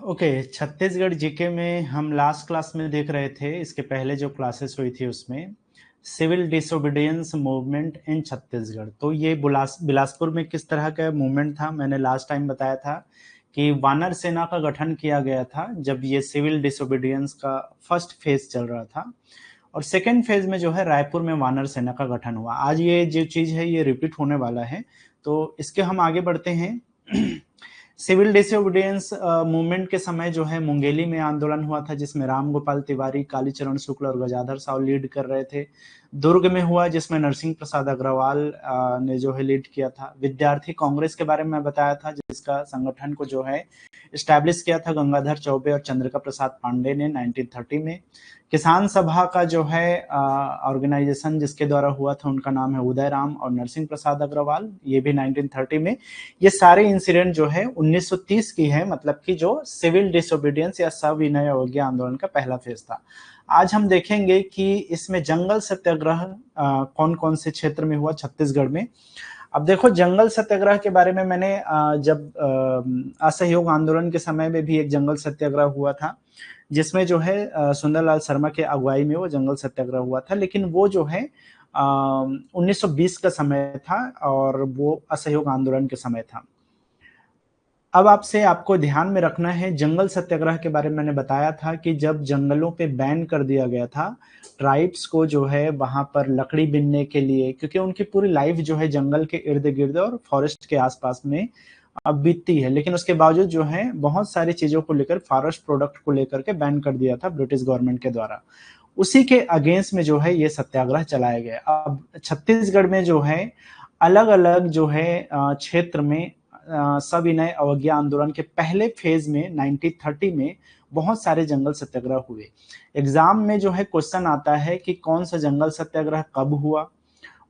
Okay, Chhattisgarh GK में हम last class में देख रहे थे, इसके पहले जो क्लासेस हुई थी उसमें civil disobedience movement in Chhattisgarh. तो ये बिलासपुर में किस तरह का मूवमेंट था, मैंने लास्ट टाइम बताया था कि वानर सेना का गठन किया गया था जब ये सिविल डिसोबीडियंस का फर्स्ट फेज चल रहा था, और सेकेंड फेज में जो है रायपुर में वानर सेना का गठन हुआ। आज ये जो चीज़ है ये रिपीट होने वाला है, तो इसके हम आगे बढ़ते हैं। सिविल डिसोबीडियंस मूवमेंट के समय जो है मुंगेली में आंदोलन हुआ था, जिसमें राम गोपाल तिवारी, कालीचरण शुक्ल और गजाधर साहू लीड कर रहे थे। दुर्ग में हुआ, जिसमें नरसिंह प्रसाद अग्रवाल ने जो है लीड किया था। विद्यार्थी कांग्रेस के बारे में मैं बताया था, जिसका संगठन को जो है इस्टेब्लिश किया था गंगाधर चौबे और चंद्रिका प्रसाद पांडे ने 1930 में। किसान सभा का जो है ऑर्गेनाइजेशन जिसके द्वारा हुआ था, उनका नाम है उदय राम और नरसिंह प्रसाद अग्रवाल, ये भी 1930 में। ये सारे इंसिडेंट जो है 1930 की है, मतलब कि जो सिविल डिसोबीडियंस या सविनय अवज्ञा आंदोलन का पहला फेज था। आज हम देखेंगे कि इसमें जंगल सत्याग्रह कौन कौन से क्षेत्र में हुआ छत्तीसगढ़ में। अब देखो, जंगल सत्याग्रह के बारे में मैंने जब असहयोग आंदोलन के समय में भी एक जंगल सत्याग्रह हुआ था, जिसमें जो है सुंदरलाल शर्मा के अगुवाई में वो जंगल सत्याग्रह हुआ था, लेकिन वो जो है 1920 का समय था और वो असहयोग आंदोलन के समय था। अब आपको ध्यान में रखना है, जंगल सत्याग्रह के बारे में मैंने बताया था कि जब जंगलों पे बैन कर दिया गया था ट्राइब्स को, जो है वहां पर लकड़ी बीनने के लिए, क्योंकि उनकी पूरी लाइफ जो है जंगल के इर्द गिर्द और फॉरेस्ट के आसपास में अब बीतती है, लेकिन उसके बावजूद जो है बहुत सारी चीजों को लेकर, फॉरेस्ट प्रोडक्ट को लेकर के बैन कर दिया था ब्रिटिश गवर्नमेंट के द्वारा। उसी के अगेंस्ट में जो है ये सत्याग्रह चलाया गया। अब छत्तीसगढ़ में जो है अलग अलग जो है क्षेत्र में सविनय अवज्ञा आंदोलन के पहले फेज में 1930 में बहुत सारे जंगल सत्याग्रह हुए। एग्जाम में जो है क्वेश्चन आता है कि कौन सा जंगल सत्याग्रह कब हुआ,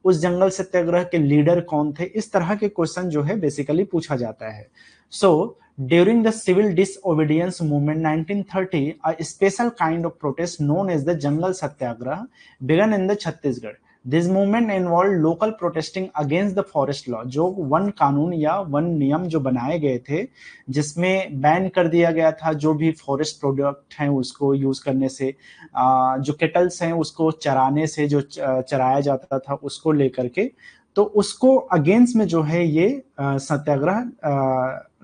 उस जंगल सत्याग्रह के लीडर कौन थे, इस तरह के क्वेश्चन जो है बेसिकली पूछा जाता है। So during the civil disobedience movement 1930, a special kind of protest known as the Jangal Satyagraha began in the Chhattisgarh. This movement involved local protesting against the forest law, जो one कानून या one नियम जो बनाए गए थे, जिसमें ban कर दिया गया था जो भी फॉरेस्ट प्रोडक्ट हैं उसको यूज करने से, जो केटल्स हैं उसको चराने से, जो चराया जाता था उसको लेकर के, तो उसको अगेंस्ट में जो है ये सत्याग्रह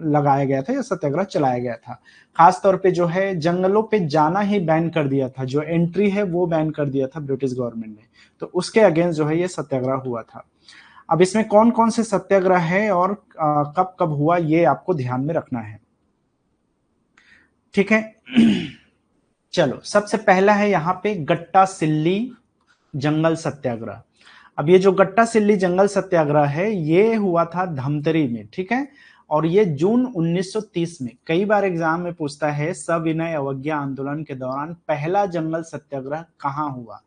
लगाया गया था या सत्याग्रह चलाया गया था। खास तौर पे जो है जंगलों पे जाना ही बैन कर दिया था, जो एंट्री है वो बैन कर दिया था ब्रिटिश गवर्नमेंट ने, तो उसके अगेंस्ट जो है ये सत्याग्रह हुआ था। अब इसमें कौन कौन से सत्याग्रह है और कब कब हुआ, ये आपको ध्यान में रखना है, ठीक है। चलो, सबसे पहला है यहाँ पे गट्टा सिल्ली जंगल सत्याग्रह। अब ये जो गट्टा सिल्ली जंगल सत्याग्रह है ये हुआ था धमतरी में, ठीक है, और ये जून 1930 में। कई बार एग्जाम में पूछता है सविनय अवज्ञा आंदोलन के दौरान पहला जंगल सत्याग्रह कहाँ हुआ,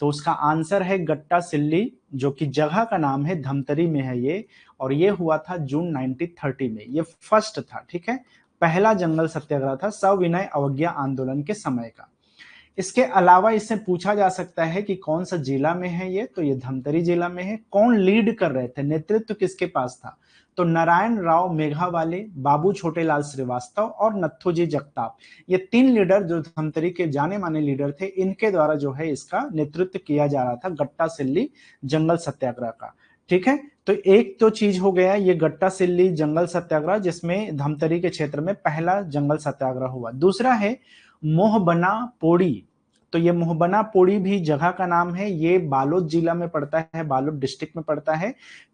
तो उसका आंसर है गट्टा सिल्ली, जो कि जगह का नाम है, धमतरी में है ये, और ये हुआ था जून 1930 में। ये फर्स्ट था, ठीक है, पहला जंगल सत्याग्रह था सविनय अवज्ञा आंदोलन के समय का। इसके अलावा इससे पूछा जा सकता है कि कौन सा जिला में है ये, तो ये धमतरी जिला में है। कौन लीड कर रहे थे, नेतृत्व किसके पास था, तो नारायण राव मेघावाले, बाबू छोटेलाल श्रीवास्तव और नथुजी जगताप, ये तीन लीडर जो धमतरी के जाने माने लीडर थे, इनके द्वारा जो है इसका नेतृत्व किया जा रहा था गट्टा सिल्ली जंगल सत्याग्रह का, ठीक है। तो एक तो चीज हो गया ये गट्टा सिल्ली जंगल सत्याग्रह, जिसमें धमतरी के क्षेत्र में पहला जंगल सत्याग्रह हुआ। दूसरा है मोहबना पोड़ी, तो ये मोहबना पोड़ी भी जगह का नाम है, ये बालोद जिला में पड़ता है, बालोद डिस्ट्रिक्ट में पड़ता है।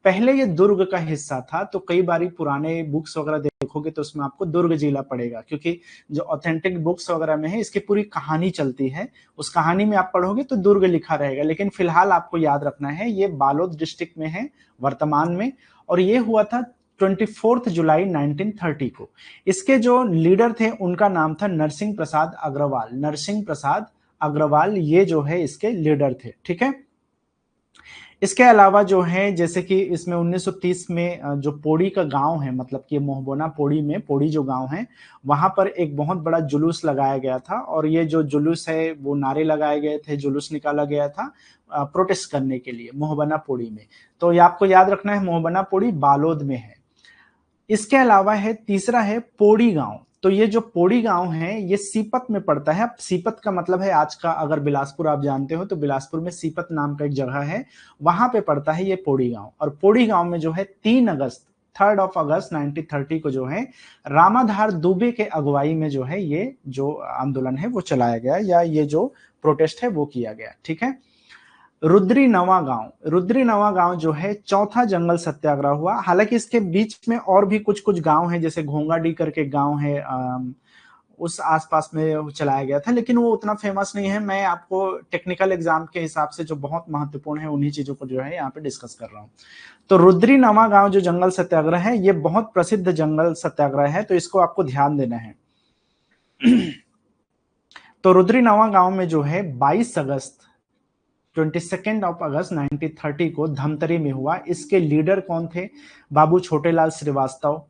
पहले ये दुर्ग का हिस्सा था, तो कई बारी पुराने बुक्स वगैरह देखोगे तो उसमें आपको दुर्ग जिला पड़ेगा, क्योंकि जो ऑथेंटिक बुक्स वगैरह में है इसकी पूरी कहानी चलती है, उस कहानी में आप पढ़ोगे तो दुर्ग लिखा रहेगा, लेकिन फिलहाल आपको याद रखना है ये बालोद डिस्ट्रिक्ट में है वर्तमान में, और ये हुआ था 24 जुलाई 1930 को। इसके जो लीडर थे उनका नाम था नरसिंह प्रसाद अग्रवाल, नरसिंह प्रसाद अग्रवाल ये जो है इसके लीडर थे, ठीक है। इसके अलावा जो है जैसे कि इसमें 1930 में जो पोड़ी का गांव है, मतलब कि मोहबोना पोड़ी में, पोड़ी जो गांव है वहां पर एक बहुत बड़ा जुलूस लगाया गया था, और ये जो जुलूस है वो नारे लगाए गए थे, जुलूस निकाला गया था प्रोटेस्ट करने के लिए मोहबना पोड़ी में। तो ये आपको याद रखना है, मोहबना पोड़ी बालोद में है। इसके अलावा है तीसरा है पोड़ी गांव। तो ये जो पोड़ी गांव है ये सीपत में पड़ता है। अब सीपत का मतलब है आज का, अगर बिलासपुर आप जानते हो तो बिलासपुर में सीपत नाम का एक जगह है, वहां पे पड़ता है ये पोड़ी गांव। और पोड़ी गांव में जो है 3 अगस्त 3 अगस्त 1930 को जो है रामाधार दुबे के अगुवाई में जो है ये जो आंदोलन है वो चलाया गया, या ये जो प्रोटेस्ट है वो किया गया। ठीक है। रुद्री नवा गांव जो है चौथा जंगल सत्याग्रह हुआ। हालांकि इसके बीच में और भी कुछ कुछ गांव हैं, जैसे घोंगाडी करके गांव है, उस आसपास में चलाया गया था, लेकिन वो उतना फेमस नहीं है। मैं आपको टेक्निकल एग्जाम के हिसाब से जो बहुत महत्वपूर्ण है उन्हीं चीजों को जो है यहाँ पे डिस्कस कर रहा हूँ। तो रुद्री नवा गांव जो जंगल सत्याग्रह है ये बहुत प्रसिद्ध जंगल सत्याग्रह है, तो इसको आपको ध्यान देना है। तो रुद्री नवा गांव में जो है 22 अगस्त 1930 को धमतरी में हुआ। इसके लीडर कौन थे? बाबू छोटेलाल श्रीवास्तव,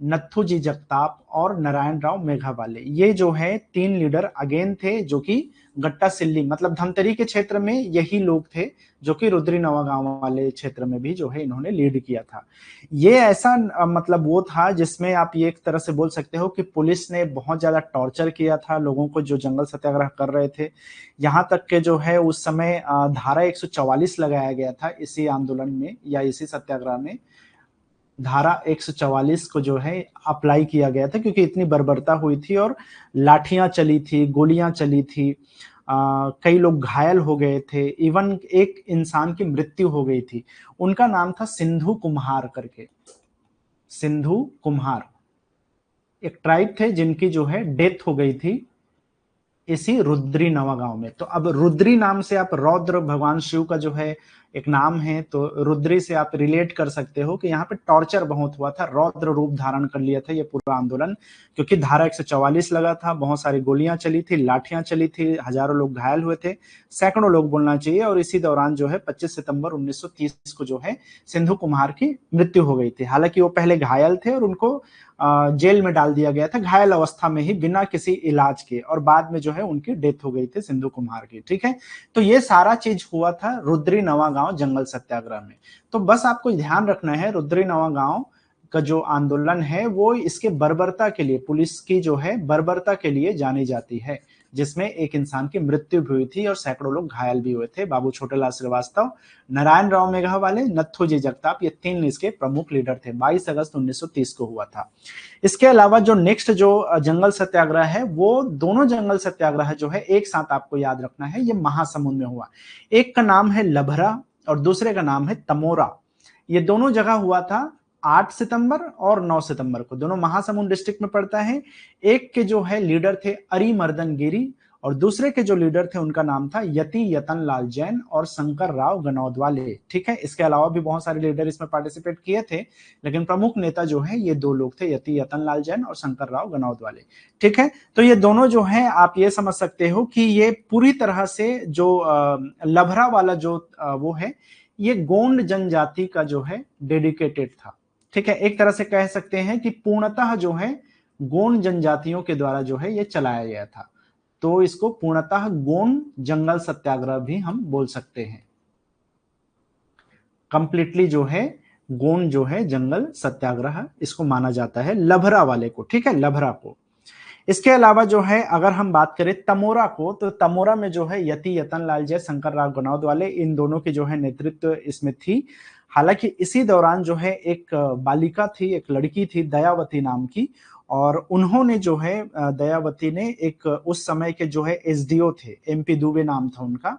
नत्थूजी जगताप और नारायण राव मेघावाले। ये जो है 3 लीडर अगेन थे, जो कि गट्टा सिल्ली मतलब धमतरी के क्षेत्र में यही लोग थे, जो कि रुद्री नवा गांव वाले क्षेत्र में भी जो है इन्होंने लीड किया था। ये ऐसा मतलब वो था जिसमें आप ये एक तरह से बोल सकते हो कि पुलिस ने बहुत ज्यादा टॉर्चर किया था लोगों को जो जंगल सत्याग्रह कर रहे थे। यहाँ तक के जो है उस समय धारा 144 लगाया गया था इसी आंदोलन में या इसी सत्याग्रह में। धारा 144 को जो है अप्लाई किया गया था, क्योंकि इतनी बर्बरता हुई थी और लाठियां चली थी, गोलियां चली थी, कई लोग घायल हो गए थे, इवन एक इंसान की मृत्यु हो गई थी। उनका नाम था सिंधु कुम्हार करके। सिंधु कुम्हार एक ट्राइब थे जिनकी जो है डेथ हो गई थी इसी रुद्री नवा गांव में। तो अब रुद्री नाम से आप रौद्र भगवान शिव का जो है एक नाम है, तो रुद्री से आप रिलेट कर सकते हो कि यहाँ पे टॉर्चर बहुत हुआ था, रौद्र रूप धारण कर लिया था ये पूरा आंदोलन, क्योंकि धारा 144 लगा था, बहुत सारी गोलियां चली थी, लाठियां चली थी, हजारों लोग घायल हुए थे, सैकड़ों लोग बोलना चाहिए। और इसी दौरान जो है 25 सितंबर 1930 को जो है सिंधु कुम्हार की मृत्यु हो गई थी। हालांकि वो पहले घायल थे और उनको जेल में डाल दिया गया था घायल अवस्था में ही, बिना किसी इलाज के, और बाद में जो है उनकी डेथ हो गई थी सिंधु कुम्हार की। ठीक है। तो ये सारा चीज हुआ था रुद्री नवा गांव जंगल सत्याग्रह में। तो बस आपको ध्यान रखना है, रुद्री नवा गांव का जो आंदोलन है वो इसके बर्बरता के लिए, पुलिस की जो है बर्बरता के लिए जानी जाती है, जिसमें एक इंसान की मृत्यु भी हुई थी और सैकड़ों लोग घायल भी हुए थे। बाबू छोटेलाल श्रीवास्तव, नारायण राव मेघावाले, नत्थूजी जगताप, ये 3 इसके प्रमुख लीडर थे। 22 अगस्त 1930 को हुआ था। इसके अलावा जो नेक्स्ट जो जंगल सत्याग्रह है, वो दोनों जंगल सत्याग्रह जो है एक साथ आपको याद रखना है, ये महासमुंद में हुआ। एक का नाम है लभरा और दूसरे का नाम है तमोरा। ये दोनों जगह हुआ था 8 सितंबर और 9 सितंबर को, दोनों महासमुंद डिस्ट्रिक्ट में पड़ता है। एक के जो है लीडर थे अरिमर्दन गिरी और दूसरे के जो लीडर थे उनका नाम था यति यतन लाल जैन और शंकर राव गनौद वाले। ठीक है। इसके अलावा भी बहुत सारे लीडर इसमें पार्टिसिपेट किए थे, लेकिन प्रमुख नेता जो है ये 2 लोग थे, यति यतन लाल जैन और शंकर राव गनौद वाले। ठीक है। तो ये दोनों जो है आप ये समझ सकते हो कि ये पूरी तरह से जो लभरा वाला जो वो है, ये गोंड जनजाति का जो है डेडिकेटेड था। ठीक है। एक तरह से कह सकते हैं कि पूर्णतः जो है गोंड जनजातियों के द्वारा जो है ये चलाया गया था, तो इसको पूर्णतः गोंड जंगल सत्याग्रह भी हम बोल सकते हैं। कंप्लीटली जो है गोंड जो है जंगल सत्याग्रह इसको माना जाता है, लभरा वाले को। ठीक है, लभरा को। इसके अलावा जो है अगर हम बात करें तमोरा को, तो तमोरा में जो है यति यतन लाल जय, शंकर राव गनौद वाले, इन दोनों की जो है नेतृत्व इसमें थी। हालांकि इसी दौरान जो है एक बालिका थी, एक लड़की थी दयावती नाम की, और उन्होंने जो है दयावती ने एक उस समय के जो है एसडीओ थे, एमपी दुबे नाम था उनका,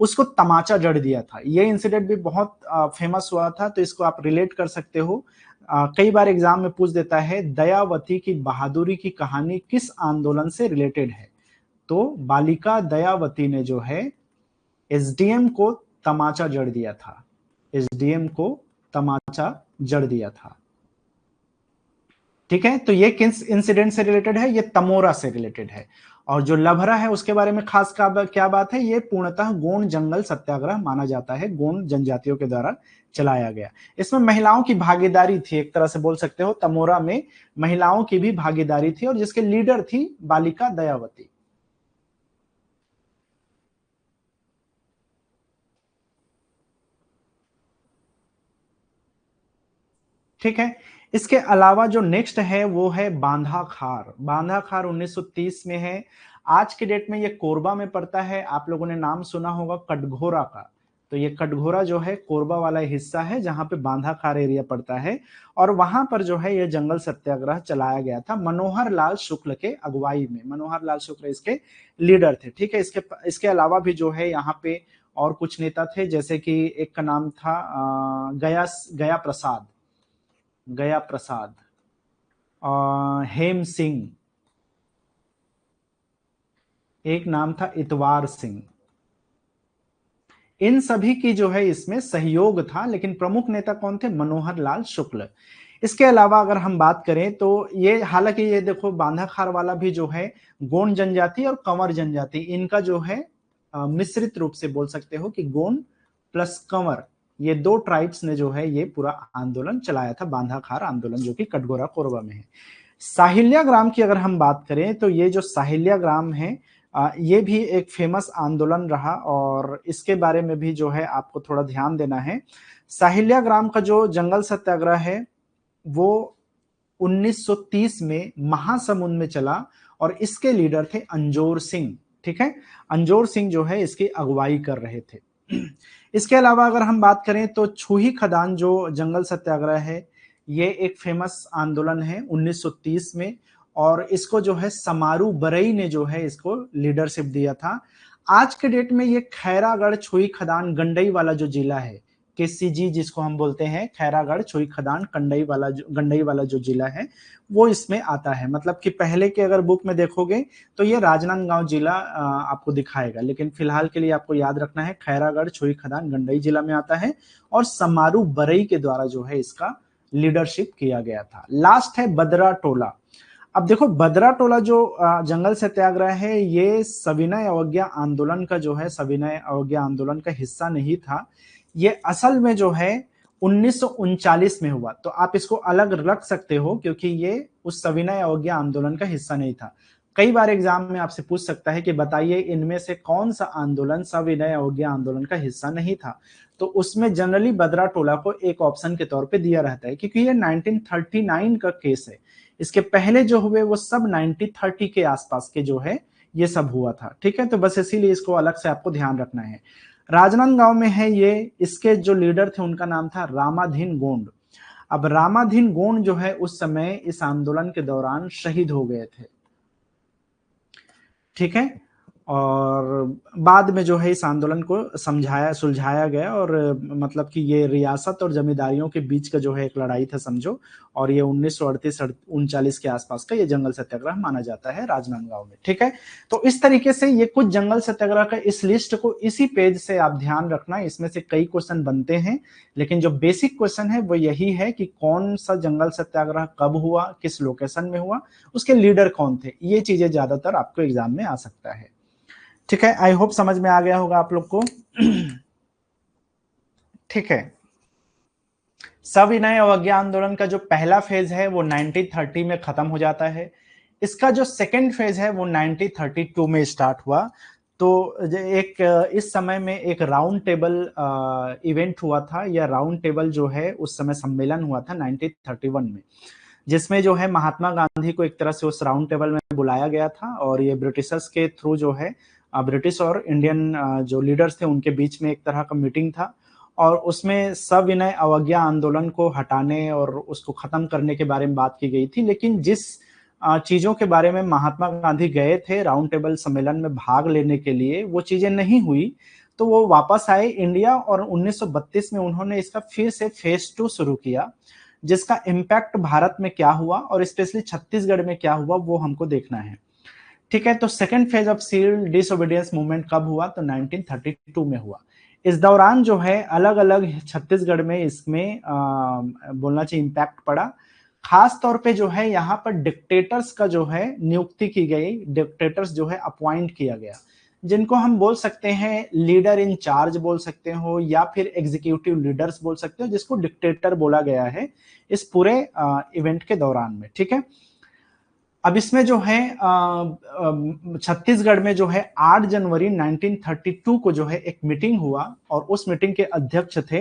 उसको तमाचा जड़ दिया था। ये इंसिडेंट भी बहुत फेमस हुआ था, तो इसको आप रिलेट कर सकते हो। कई बार एग्जाम में पूछ देता है दयावती की बहादुरी की कहानी किस आंदोलन से रिलेटेड है, तो बालिका दयावती ने जो है एसडीएम को तमाचा जड़ दिया था, एसडीएम को तमाचा जड़ दिया था। ठीक है। तो ये किस इंसिडेंट से रिलेटेड है? ये तमोरा से रिलेटेड है। और जो लभरा है उसके बारे में खास क्या बात है? ये पूर्णतः गोंड जंगल सत्याग्रह माना जाता है, गोंड जनजातियों के द्वारा चलाया गया। इसमें महिलाओं की भागीदारी थी, एक तरह से बोल सकते हो तमोरा में महिलाओं की भी भागीदारी थी, और जिसके लीडर थी बालिका दयावती। ठीक है। इसके अलावा जो नेक्स्ट है वो है बांधा खार। बांधा खार 1930 में है। आज के डेट में ये कोरबा में पड़ता है। आप लोगों ने नाम सुना होगा कटघोरा का, तो ये कटघोरा जो है कोरबा वाला हिस्सा है जहां पे बांधा खार एरिया पड़ता है, और वहां पर जो है ये जंगल सत्याग्रह चलाया गया था मनोहर लाल शुक्ल के अगुवाई में। मनोहर लाल शुक्ल इसके लीडर थे। ठीक है, इसके अलावा भी जो है यहाँ पे और कुछ नेता थे, जैसे कि एक का नाम था गया प्रसाद, गया प्रसाद, हेम सिंह, एक नाम था इतवार सिंह। इन सभी की जो है इसमें सहयोग था, लेकिन प्रमुख नेता कौन थे? मनोहर लाल शुक्ल। इसके अलावा अगर हम बात करें तो ये, हालांकि ये देखो बांधा खार वाला भी जो है गोंड जनजाति और कंवर जनजाति, इनका जो है मिश्रित रूप से बोल सकते हो कि गोंड प्लस कंवर, ये दो ट्राइब्स ने जो है ये पूरा आंदोलन चलाया था, बांधा खार आंदोलन, जो कि कटघोरा कोरबा में है। साहिल्या ग्राम की अगर हम बात करें तो ये जो साहिल्या ग्राम है, ये भी एक फेमस आंदोलन रहा, और इसके बारे में भी जो है आपको थोड़ा ध्यान देना है। साहिल्या ग्राम का जो जंगल सत्याग्रह है वो 1930 में महासमुंद में चला, और इसके लीडर थे अंजोर सिंह। ठीक है, अंजोर सिंह जो है इसकी अगुवाई कर रहे थे। इसके अलावा अगर हम बात करें तो छुही खदान जो जंगल सत्याग्रह है, ये एक फेमस आंदोलन है 1930 में, और इसको जो है समारू बरई ने जो है इसको लीडरशिप दिया था। आज के डेट में ये खैरागढ़ छुई खदान गंडई वाला जो जिला है, केसीजी जिसको हम बोलते हैं, खैरागढ़ छुई खदान गंडई वाला जो जिला है वो इसमें आता है। मतलब कि पहले के अगर बुक में देखोगे तो ये राजनांदगांव जिला आपको दिखाएगा, लेकिन फिलहाल के लिए आपको याद रखना है खैरागढ़ छुई खदान गंडई जिला में आता है, और समारू बरई के द्वारा जो है इसका लीडरशिप किया गया था। लास्ट है बदरा टोला। अब देखो बदरा टोला जो जंगल सत्याग्रह है, ये सविनय अवज्ञा आंदोलन का जो है, सविनय अवज्ञा आंदोलन का हिस्सा नहीं था। ये असल में जो है 1939 में हुआ, तो आप इसको अलग रख सकते हो क्योंकि ये उस सविनय अवज्ञा आंदोलन का हिस्सा नहीं था। कई बार एग्जाम में आपसे पूछ सकता है कि बताइए इनमें से कौन सा आंदोलन सविनय अवज्ञा आंदोलन का हिस्सा नहीं था, तो उसमें जनरली बदरा टोला को एक ऑप्शन के तौर पे दिया रहता है, क्योंकि ये 1939 का केस है। इसके पहले जो हुए वो सब 1930 के आसपास के जो है ये सब हुआ था। ठीक है, तो बस इसीलिए इसको अलग से आपको ध्यान रखना है। राजनांदगांव में है ये, इसके जो लीडर थे उनका नाम था रामाधीन गोंड। अब रामाधीन गोंड जो है उस समय इस आंदोलन के दौरान शहीद हो गए थे। ठीक है, और बाद में जो है इस आंदोलन को सुलझाया गया, और मतलब कि ये रियासत और जमींदारियों के बीच का जो है एक लड़ाई था समझो, और ये 1938-39 के आसपास का ये जंगल सत्याग्रह माना जाता है राजनांदगांव में। ठीक है, तो इस तरीके से ये कुछ जंगल सत्याग्रह का इस लिस्ट को इसी पेज से आप ध्यान रखना, इसमें से कई क्वेश्चन बनते हैं, लेकिन जो बेसिक क्वेश्चन है वो यही है कि कौन सा जंगल सत्याग्रह कब हुआ, किस लोकेशन में हुआ, उसके लीडर कौन थे, ये चीजें ज्यादातर आपको एग्जाम में आ सकता है। ठीक है, आई होप समझ में आ गया होगा आप लोग को। ठीक है, सविनय अवज्ञा आंदोलन का जो पहला फेज है वो 1930 में खत्म हो जाता है। इसका जो सेकेंड फेज है वो 1932 में स्टार्ट हुआ। तो एक इस समय में एक राउंड टेबल इवेंट हुआ था, या राउंड टेबल जो है उस समय सम्मेलन हुआ था 1931 में, जिसमें जो है महात्मा गांधी को एक तरह से उस राउंड टेबल में बुलाया गया था, और ये ब्रिटिशर्स के थ्रू जो है ब्रिटिश और इंडियन जो लीडर्स थे उनके बीच में एक तरह का मीटिंग था, और उसमें सविनय अवज्ञा आंदोलन को हटाने और उसको खत्म करने के बारे में बात की गई थी। लेकिन जिस चीजों के बारे में महात्मा गांधी गए थे राउंड टेबल सम्मेलन में भाग लेने के लिए, वो चीजें नहीं हुई, तो वो वापस आए इंडिया, और 1932 में उन्होंने इसका फिर से फेज 2 शुरू किया, जिसका इम्पैक्ट भारत में क्या हुआ और स्पेशली छत्तीसगढ़ में क्या हुआ वो हमको देखना है। ठीक है, तो second phase of civil disobedience movement कब हुआ? तो 1932 में हुआ। इस दौरान जो है अलग अलग छत्तीसगढ़ में इसमें बोलना चाहिए इम्पैक्ट पड़ा। खास तौर पे जो है यहाँ पर डिक्टेटर्स का जो है नियुक्ति की गई, डिक्टेटर्स जो है अपॉइंट किया गया, जिनको हम बोल सकते हैं लीडर इन चार्ज बोल सकते हो, या फिर एग्जीक्यूटिव लीडर्स बोल सकते हो, जिसको डिक्टेटर बोला गया है इस पूरे इवेंट के दौरान में। ठीक है, अब इसमें जो है छत्तीसगढ़ में जो है 8 जनवरी 1932 को जो है एक मीटिंग हुआ, और उस मीटिंग के अध्यक्ष थे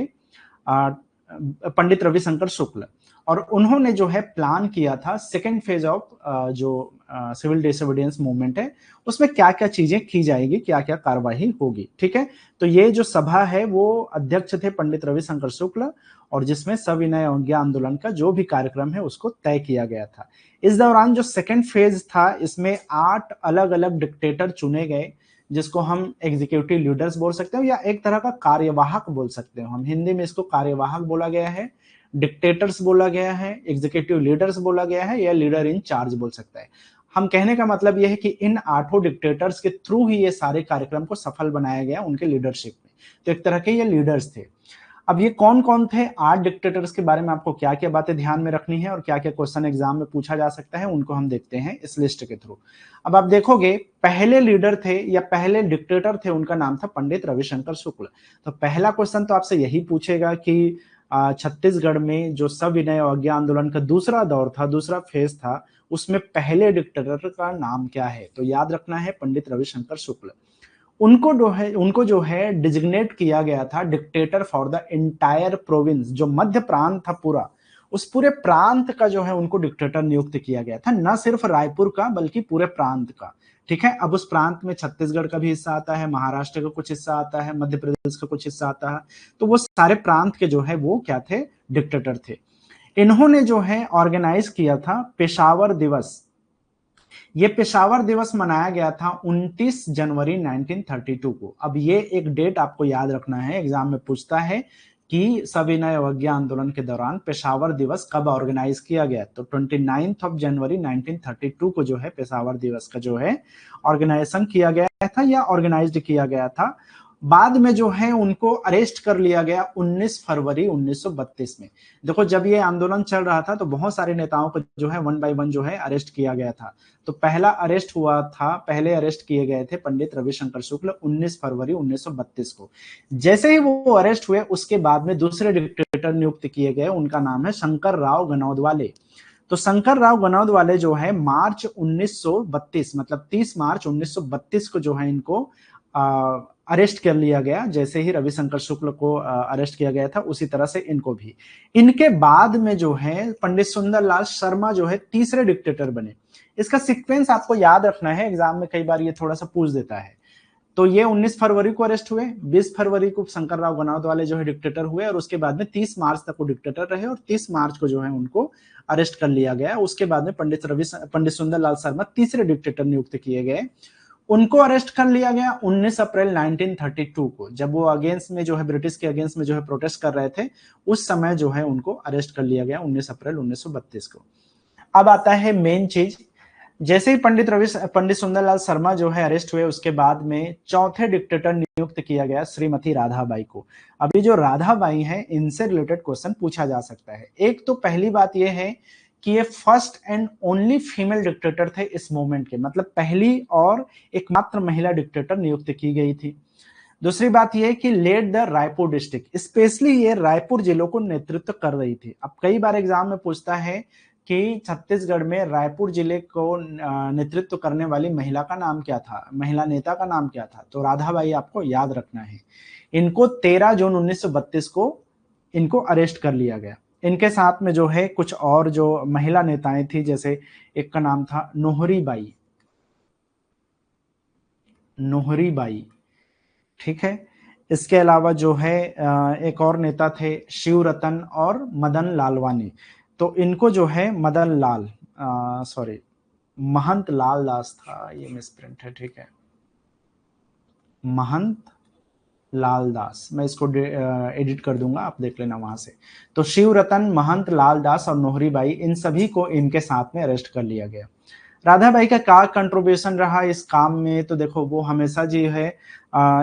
पंडित रविशंकर शुक्ल, और उन्होंने जो है प्लान किया था सेकेंड फेज ऑफ जो सिविल डिसोबीडियंस मूवमेंट है उसमें क्या क्या चीजें की जाएगी, क्या क्या कार्यवाही होगी। ठीक है, तो ये जो सभा है वो अध्यक्ष थे पंडित रविशंकर शुक्ल, और जिसमें सविनय अवज्ञा आंदोलन का जो भी कार्यक्रम है उसको तय किया गया था। इस दौरान जो सेकेंड फेज था इसमें 8 अलग अलग डिक्टेटर चुने गए, जिसको हम एग्जीक्यूटिव लीडर्स बोल सकते हो या एक तरह का कार्यवाहक बोल सकते हो। हम हिंदी में इसको कार्यवाहक बोला गया है, डिक्टेटर्स बोला गया है, एग्जीक्यूटिव लीडर्स बोला गया है, या लीडर इन चार्ज बोल सकता है। हम कहने का मतलब यह है कि इन 8 डिक्टेटर्स के थ्रू ही ये सारे कार्यक्रम को सफल बनाया गया उनके लीडरशिप में। तो एक तरह के ये लीडर्स थे। अब ये कौन कौन थे 8 डिक्टेटर्स के बारे में आपको क्या क्या बातें ध्यान में रखनी है और क्या क्या क्वेश्चन एग्जाम में पूछा जा सकता है, उनको हम देखते हैं इस लिस्ट के थ्रू। अब आप देखोगे पहले लीडर थे या पहले डिक्टेटर थे, उनका नाम था पंडित रविशंकर शुक्ल। तो पहला क्वेश्चन तो आपसे यही पूछेगा कि छत्तीसगढ़ में जो सविनय अवज्ञा आंदोलन का दूसरा दौर था, दूसरा फेज था, उसमें पहले डिक्टेटर का नाम क्या है। तो याद रखना है पंडित रविशंकर शुक्ल। उनको जो है डिजिग्नेट किया गया था dictator for the entire province, जो मध्य प्रांत था पूरा, उस पूरे प्रांत का जो है उनको डिक्टेटर नियुक्त किया गया था, न सिर्फ रायपुर का बल्कि पूरे प्रांत का। ठीक है, अब उस प्रांत में छत्तीसगढ़ का भी हिस्सा आता है, महाराष्ट्र का कुछ हिस्सा आता है, मध्य प्रदेश का कुछ हिस्सा आता है, तो वो सारे प्रांत के जो है वो क्या थे, डिक्टेटर थे। इन्होंने जो है ऑर्गेनाइज किया था पेशावर दिवस। ये पेशावर दिवस मनाया गया था 29 जनवरी 1932 को। अब ये एक डेट आपको याद रखना है, एग्जाम में पूछता है कि सविनय अवज्ञा आंदोलन के दौरान पेशावर दिवस कब ऑर्गेनाइज किया गया। तो 29 ऑफ जनवरी 1932 को जो है पेशावर दिवस का जो है ऑर्गेनाइजेशन किया गया था या ऑर्गेनाइज्ड किया गया था। बाद में जो है उनको अरेस्ट कर लिया गया 19 फरवरी 1932 में। देखो जब ये आंदोलन चल रहा था तो बहुत सारे नेताओं को जो है वन बाय वन जो है अरेस्ट किया गया था। तो पहला अरेस्ट हुआ था, पहले अरेस्ट किए गए थे पंडित रविशंकर शुक्ल 19 फरवरी 1932 को। जैसे ही वो अरेस्ट हुए उसके बाद में दूसरे डिक्टेटर नियुक्त किए गए, उनका नाम है शंकर राव गनौदवाले। तो शंकर राव गनौदवाले जो है मार्च 1932 मतलब 30 मार्च 1932 को जो है इनको अरेस्ट कर लिया गया। जैसे ही रविशंकर शुक्ल को अरेस्ट किया गया था उसी तरह से इनको भी। इनके बाद में जो है पंडित सुंदरलाल शर्मा जो है तीसरे डिक्टेटर बने। इसका सीक्वेंस आपको याद रखना है, एग्जाम में कई बार ये थोड़ा सा पूछ देता है। तो ये 19 फरवरी को अरेस्ट हुए, 20 फरवरी को शंकर राव गनौदवाले जो है डिक्टेटर हुए, और उसके बाद में 30 मार्च तक वो डिक्टेटर रहे, और 30 मार्च को जो है उनको अरेस्ट कर लिया गया। उसके बाद में पंडित सुंदरलाल शर्मा तीसरे डिक्टेटर नियुक्त किए गए। उनको अरेस्ट कर लिया गया 19 अप्रैल 1932 को, जब वो अगेंस्ट में जो है ब्रिटिश के अगेंस्ट में जो है प्रोटेस्ट कर रहे थे, उस समय जो है उनको अरेस्ट कर लिया गया 19 अप्रैल 1932 को। अब आता है मेन चीज, जैसे ही पंडित सुंदरलाल शर्मा जो है अरेस्ट हुए उसके बाद में चौथे डिक्टेटर नियुक्त किया गया श्रीमती राधाबाई को। अभी जो राधाबाई है इनसे रिलेटेड क्वेश्चन पूछा जा सकता है। एक तो पहली बात यह है कि ये first and only female dictator थे इस मूवमेंट के, मतलब पहली और एकमात्र महिला डिक्टेटर नियुक्त की गई थी। दूसरी बात यह कि led the Raipur district, specially ये रायपुर जिलों को नेतृत्व कर रही थी। अब कई बार एग्जाम में पूछता है कि छत्तीसगढ़ में रायपुर जिले को नेतृत्व करने वाली महिला का नाम क्या था, महिला नेता का नाम क्या था। तो राधाबाई आपको याद रखना है। इनको 13 जून 1932 को इनको अरेस्ट कर लिया गया। इनके साथ में जो है कुछ और जो महिला नेताएं थी, जैसे एक का नाम था नोहरी बाई। ठीक है, इसके अलावा जो है एक और नेता थे शिवरतन और मदन लालवानी। तो इनको जो है महंत लाल दास था, ये मिसप्रिंट है। ठीक है, महंत लाल दास, मैं इसको एडिट कर दूंगा, आप देख लेना वहां से। तो शिवरतन, महंत लाल दास और नोहरी बाई, इन सभी को इनके साथ में अरेस्ट कर लिया गया। राधाबाई का क्या कंट्रीब्यूशन रहा इस काम में, तो देखो वो हमेशा जो है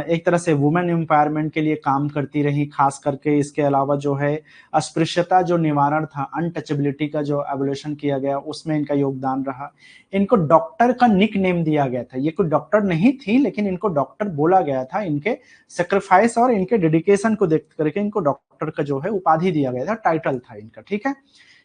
एक तरह से वुमेन एम्पावरमेंट के लिए काम करती रही, खास करके। इसके अलावा जो है अस्पृश्यता जो निवारण था, अनटचेबिलिटी का जो एवोल्यूशन किया गया, उसमें इनका योगदान रहा। इनको डॉक्टर का निक नेम दिया गया था। ये कोई डॉक्टर नहीं थी लेकिन इनको डॉक्टर बोला गया था। इनके सेक्रीफाइस और इनके डेडिकेशन को देख करके इनको डॉक्टर का जो है उपाधि दिया गया था, टाइटल था इनका। ठीक है,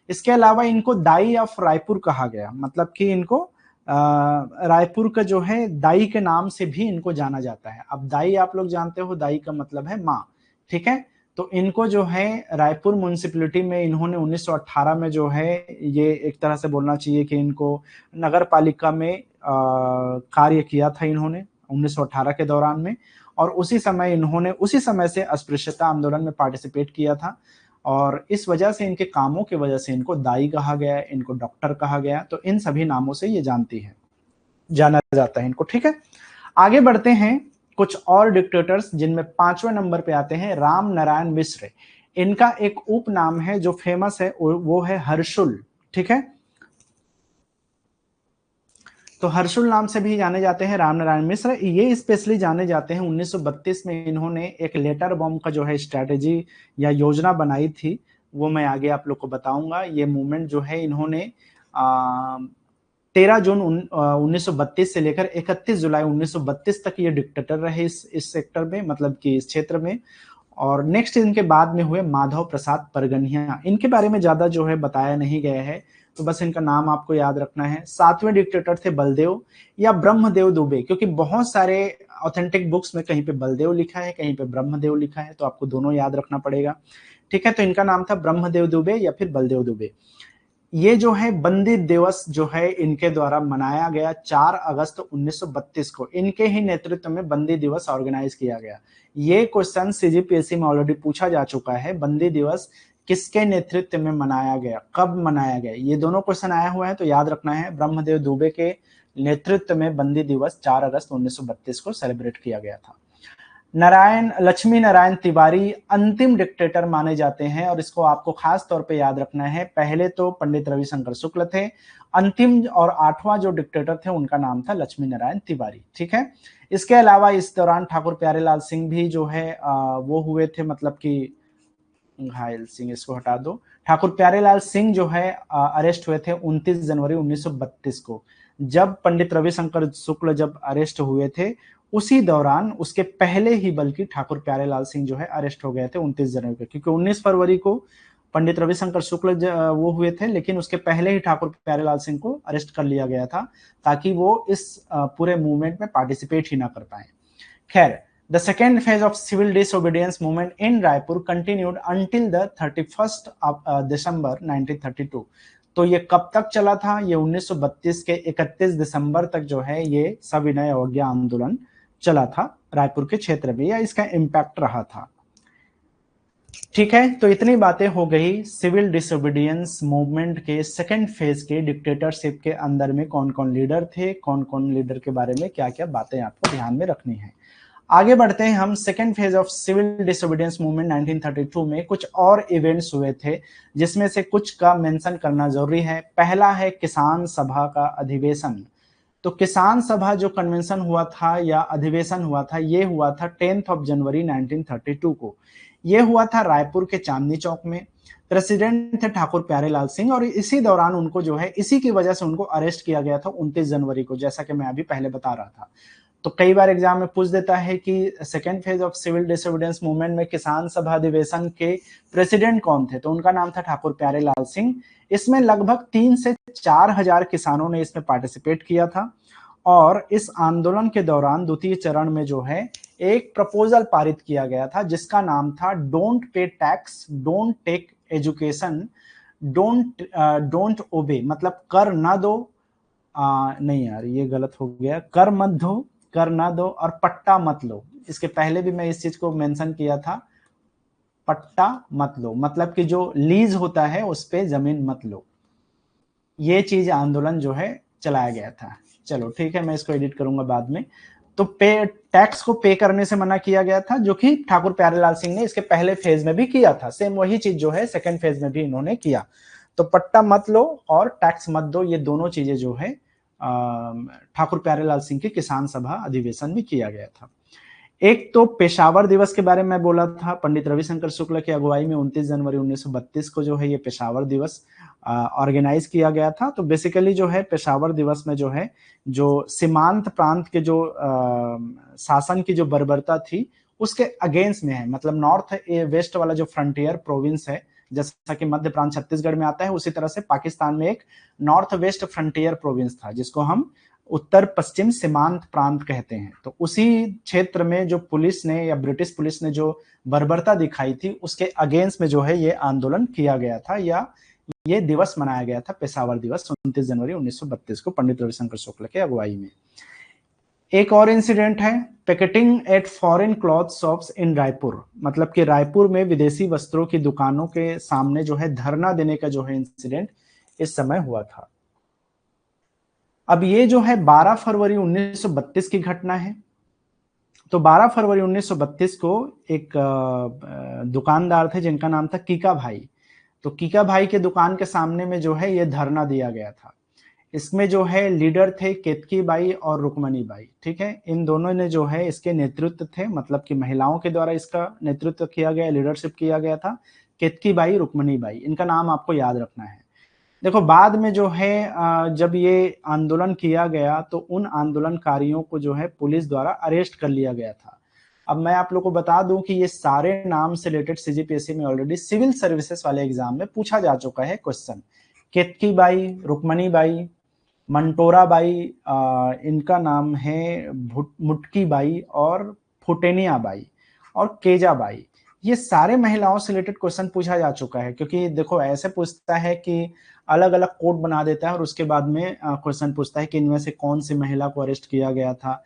इसके अलावा इनको दाई ऑफ रायपुर कहा गया, मतलब कि इनको रायपुर का जो है दाई के नाम से भी इनको जाना जाता है। अब दाई आप लोग जानते हो, दाई का मतलब है माँ। ठीक है, तो इनको जो है रायपुर म्युनिसिपैलिटी में इन्होंने 1918 में जो है, ये एक तरह से बोलना चाहिए कि इनको नगर पालिका में कार्य किया था इन्होंने 1918 के दौरान में, और उसी समय से अस्पृश्यता आंदोलन में पार्टिसिपेट किया था, और इस वजह से इनके कामों की वजह से इनको दाई कहा गया, इनको डॉक्टर कहा गया, तो इन सभी नामों से ये जाना जाता है इनको। ठीक है, आगे बढ़ते हैं। कुछ और डिक्टेटर्स जिनमें 5वें नंबर पे आते हैं राम नारायण मिश्र। इनका एक उपनाम है जो फेमस है, वो है हर्षुल। ठीक है, तो हर्षुल नाम से भी जाने जाते हैं राम नारायण मिश्र। ये स्पेशली जाने जाते हैं 1932 में इन्होंने एक लेटर बॉम्ब का जो है स्ट्रैटेजी या योजना बनाई थी, वो मैं आगे आप लोग को बताऊंगा। ये मूवमेंट जो है इन्होंने 13 जून 1932 से लेकर 31 जुलाई 1932 तक ये डिक्टेटर रहे इस सेक्टर में, मतलब कि इस क्षेत्र में। और नेक्स्ट इनके बाद में हुए माधव प्रसाद परगनिया। इनके बारे में ज्यादा जो है बताया नहीं गया है, तो बस इनका नाम आपको याद रखना है। 7वें डिक्टेटर थे बलदेव या ब्रह्मदेव दुबे, क्योंकि बहुत सारे ऑथेंटिक बुक्स में कहीं पे बलदेव लिखा है, कहीं पे ब्रह्मदेव लिखा है, तो आपको दोनों याद रखना पड़ेगा। ठीक है, तो इनका नाम था ब्रह्मदेव दुबे या फिर बलदेव दुबे। ये जो है बंदी दिवस जो है इनके द्वारा मनाया गया 4 अगस्त 1932 को। इनके ही नेतृत्व में बंदी दिवस ऑर्गेनाइज किया गया। ये क्वेश्चन सीजीपीएससी में ऑलरेडी पूछा जा चुका है, बंदी दिवस किसके नेतृत्व में मनाया गया, कब मनाया गया, ये दोनों क्वेश्चन आया हुआ है, तो याद रखना है ब्रह्मदेव दुबे के नेतृत्व में बंदी दिवस 4 अगस्त 1932 को सेलिब्रेट किया गया था। लक्ष्मी नारायण तिवारी अंतिम डिक्टेटर माने जाते हैं, और इसको आपको खास तौर पे याद रखना है। पहले तो पंडित रविशंकर शुक्ल थे, अंतिम और 8वां जो डिक्टेटर थे उनका नाम था लक्ष्मी नारायण तिवारी। ठीक है, इसके अलावा इस दौरान ठाकुर प्यारेलाल सिंह भी जो है वो हुए थे, मतलब कि घायल सिंह, इसको हटा दो। ठाकुर प्यारेलाल सिंह जो है अरेस्ट हुए थे 29 जनवरी 1932 को। जब पंडित रविशंकर शुक्ल जब अरेस्ट हुए थे, उसी दौरान, उसके पहले ही बल्कि ठाकुर प्यारेलाल सिंह जो है अरेस्ट हो गए थे 29 जनवरी को, क्योंकि 19 फरवरी को पंडित रविशंकर शुक्ल वो हुए थे, लेकिन उसके पहले ही ठाकुर प्यारेलाल सिंह को अरेस्ट कर लिया गया था, ताकि वो इस पूरे मूवमेंट में पार्टिसिपेट ही ना कर पाए। खैर, the second phase of civil disobedience movement in Raipur continued until the 31st December 1932। तो ये कब तक चला था? ये 1932 के 31 दिसंबर तक जो है ये सविनय अवज्ञा आंदोलन चला था रायपुर के क्षेत्र में, या इसका इम्पैक्ट रहा था। ठीक है, तो इतनी बातें हो गई सिविल डिसोबीडियंस मूवमेंट के सेकेंड फेज के डिक्टेटरशिप के अंदर में कौन कौन लीडर थे, कौन कौन लीडर के बारे में क्या क्या बातें आपको ध्यान में रखनी है। आगे बढ़ते हैं हम। Second phase of civil disobedience movement 1932 में कुछ और इवेंट्स हुए थे, जिसमें से कुछ का मेंशन करना जरूरी है। पहला है किसान सभा का अधिवेशन। तो किसान सभा जो कन्वेंशन हुआ था या अधिवेशन हुआ था, ये हुआ था 10 जनवरी 1932 को। ये हुआ था रायपुर के चांदनी चौक में। प्रेसिडेंट थे ठाकुर प्यारेलाल सिंह, और इसी दौरान उनको जो है, इसी की वजह से उनको अरेस्ट किया गया था 29 जनवरी को, जैसा कि मैं अभी पहले बता रहा था। तो कई बार एग्जाम में पूछ देता है कि second phase of civil disobedience movement में किसान सभा अधिवेशन के प्रेसिडेंट कौन थे, तो उनका नाम था ठाकुर प्यारेलाल सिंह। इसमें लगभग 3 से 4 हजार किसानों ने इसमें पार्टिसिपेट किया था, और इस आंदोलन के दौरान द्वितीय चरण में जो है एक प्रपोजल पारित किया गया था, जिसका नाम था don't pay tax, don't take education, don't obey, मतलब कर ना दो, नहीं यार ये गलत हो गया, कर मत दो, कर ना दो, और पट्टा मत लो। इसके पहले भी मैं इस चीज को मेंशन किया था, पट्टा मत लो, मतलब कि जो लीज होता है उस पे जमीन मत लो। ये चीज आंदोलन जो है चलाया गया था। चलो ठीक है, मैं इसको एडिट करूंगा बाद में। तो टैक्स को पे करने से मना किया गया था, जो कि ठाकुर प्यारेलाल सिंह ने इसके पहले फेज में भी किया था। सेम वही चीज जो है सेकंड फेज में भी इन्होंने किया। तो पट्टा मत लो और टैक्स मत दो, ये दोनों चीजें जो है ठाकुर प्यारेलाल सिंह के किसान सभा अधिवेशन में किया गया था। एक तो पेशावर दिवस के बारे में मैं बोला था, पंडित रविशंकर शुक्ल की अगुवाई में 29 जनवरी 1932 को जो है ये पेशावर दिवस ऑर्गेनाइज किया गया था। तो बेसिकली जो है पेशावर दिवस में जो है, जो सीमांत प्रांत के जो शासन की जो बर्बरता थी उसके अगेंस्ट में है, मतलब नॉर्थ वेस्ट वाला जो फ्रंटियर प्रोविंस है जैसा कि मध्य प्रांत छत्तीसगढ़ में आता है, उसी तरह से पाकिस्तान में एक नॉर्थ वेस्ट फ्रंटियर प्रोविंस था जिसको हम उत्तर पश्चिम सीमांत प्रांत कहते हैं। तो उसी क्षेत्र में जो पुलिस ने या ब्रिटिश पुलिस ने जो बर्बरता दिखाई थी उसके अगेंस्ट में जो है ये आंदोलन किया गया था, या ये दिवस मनाया गया था, पेशावर दिवस, 29 जनवरी 1932 को पंडित रविशंकर शुक्ल के अगुवाई में। एक और इंसिडेंट है, picketing at foreign cloth shops in Raipur, मतलब कि रायपुर में विदेशी वस्त्रों की दुकानों के सामने जो है धरना देने का जो है इंसिडेंट इस समय हुआ था। अब ये जो है 12 फरवरी 1932 की घटना है। तो 12 फरवरी 1932 को एक दुकानदार थे जिनका नाम था कीका भाई। तो कीका भाई के दुकान के सामने में जो है ये धरना दिया गया था। इसमें जो है लीडर थे केतकी बाई और रुक्मणी बाई, ठीक है। इन दोनों ने जो है इसके नेतृत्व थे, मतलब कि महिलाओं के द्वारा इसका नेतृत्व किया गया, लीडरशिप किया गया था। केतकी बाई, रुक्मणी बाई, इनका नाम आपको याद रखना है। देखो बाद में जो है जब ये आंदोलन किया गया तो उन आंदोलनकारियों को जो है पुलिस द्वारा अरेस्ट कर लिया गया था। अब मैं आप लोग को बता दूं कि ये सारे नाम से रिलेटेड सीजीपीएससी में ऑलरेडी सिविल सर्विसेज वाले एग्जाम में पूछा जा चुका है क्वेश्चन। केतकी बाई, रुक्मणी बाई, मंटोरा बाई, इनका नाम है मुटकी बाई और फुटेनिया बाई और केजा बाई, ये सारे महिलाओं से रिलेटेड क्वेश्चन पूछा जा चुका है। क्योंकि देखो ऐसे पूछता है कि अलग अलग कोड बना देता है और उसके बाद में क्वेश्चन पूछता है कि इनमें से कौन सी महिला को अरेस्ट किया गया था,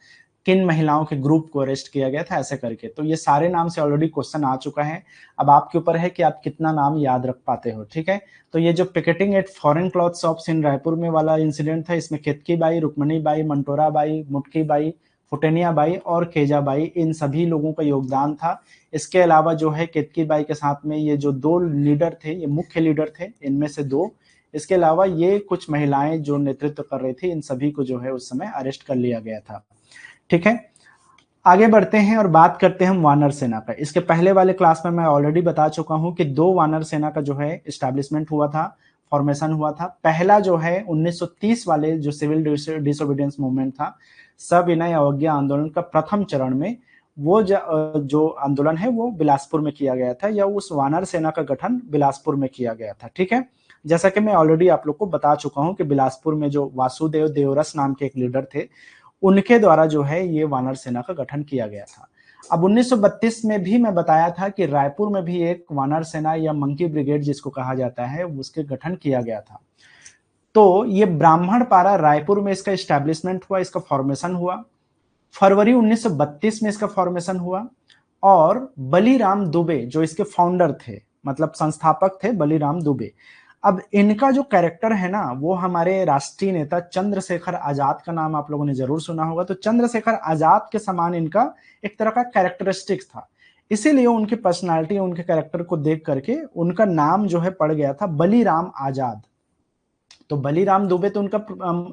किन महिलाओं के ग्रुप को अरेस्ट किया गया था, ऐसे करके। तो ये सारे नाम से ऑलरेडी क्वेश्चन आ चुका है। अब आपके ऊपर है कि आप कितना नाम याद रख पाते हो, ठीक है। तो ये जो picketing at foreign cloth shops in Raipur में वाला इंसिडेंट था, इसमें केतकी बाई, रुक्मणी बाई, मंटोरा बाई, मुटकी बाई, फुटेनिया बाई और केजा बाई, इन सभी लोगों का योगदान था। इसके अलावा जो है केतकी बाई के साथ में ये जो दो लीडर थे, ये मुख्य लीडर थे, इनमें से दो। इसके अलावा ये कुछ महिलाएं जो नेतृत्व कर रही थी, इन सभी को जो है उस समय अरेस्ट कर लिया गया था, ठीक है। आगे बढ़ते हैं और बात करते हैं हम वानर सेना का। इसके पहले वाले क्लास में मैं ऑलरेडी बता चुका हूं कि दो वानर सेना का जो है एस्टैब्लिशमेंट हुआ था, फॉर्मेशन हुआ था। पहला जो है 1930 वाले जो सिविल डिसोबीडियंस मूवमेंट था, सविनय अवज्ञा आंदोलन का प्रथम चरण में, वो जो आंदोलन है वो बिलासपुर में किया गया था, या उस वानर सेना का गठन बिलासपुर में किया गया था, ठीक है। जैसा कि मैं ऑलरेडी आप लोग को बता चुका हूं कि बिलासपुर में जो वासुदेव देवरस नाम के एक लीडर थे, उनके द्वारा जो है ये वानर सेना का गठन किया गया था। अब 1932 में भी मैं बताया था कि रायपुर में भी एक वानर सेना या मंकी ब्रिगेड जिसको कहा जाता है, उसके गठन किया गया था। तो ये ब्राह्मणपारा रायपुर में इसका एस्टैब्लिशमेंट हुआ, इसका फॉर्मेशन हुआ। फरवरी 1932 में इसका फॉर्मेशन हुआ। और बलीराम दुबे जो इसके फाउंडर थे, मतलब संस्थापक थे बलीराम दुबे। अब इनका जो कैरेक्टर है ना, वो हमारे राष्ट्रीय नेता चंद्रशेखर आजाद का नाम आप लोगों ने जरूर सुना होगा। तो चंद्रशेखर आजाद के समान इनका एक तरह का कैरेक्टरिस्टिक्स था, इसीलिए उनकी पर्सनालिटी, उनके कैरेक्टर को देख करके उनका नाम जो है पड़ गया था बलीराम आजाद। तो बलीराम दुबे तो उनका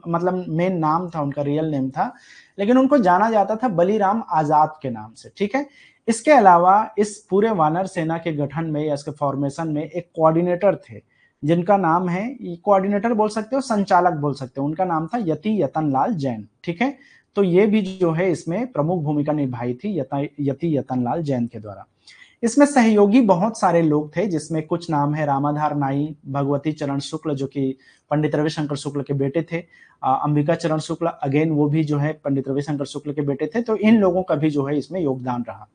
मतलब मेन नाम था, उनका रियल नेम था, लेकिन उनको जाना जाता था बलीराम आजाद के नाम से, ठीक है। इसके अलावा इस पूरे वानर सेना के गठन में या इसके फॉर्मेशन में एक कोऑर्डिनेटर थे, जिनका नाम है, कोऑर्डिनेटर बोल सकते हो, संचालक बोल सकते हो, उनका नाम था यति यतनलाल जैन, ठीक है। तो ये भी जो है इसमें प्रमुख भूमिका निभाई थी यति यतनलाल जैन के द्वारा। इसमें सहयोगी बहुत सारे लोग थे, जिसमें कुछ नाम है रामाधार नाई, भगवती चरण शुक्ल जो कि पंडित रविशंकर शुक्ल के बेटे थे, अंबिका चरण शुक्ल, अगेन वो भी जो है पंडित रविशंकर शुक्ल के बेटे थे। तो इन लोगों का भी जो है इसमें योगदान रहा।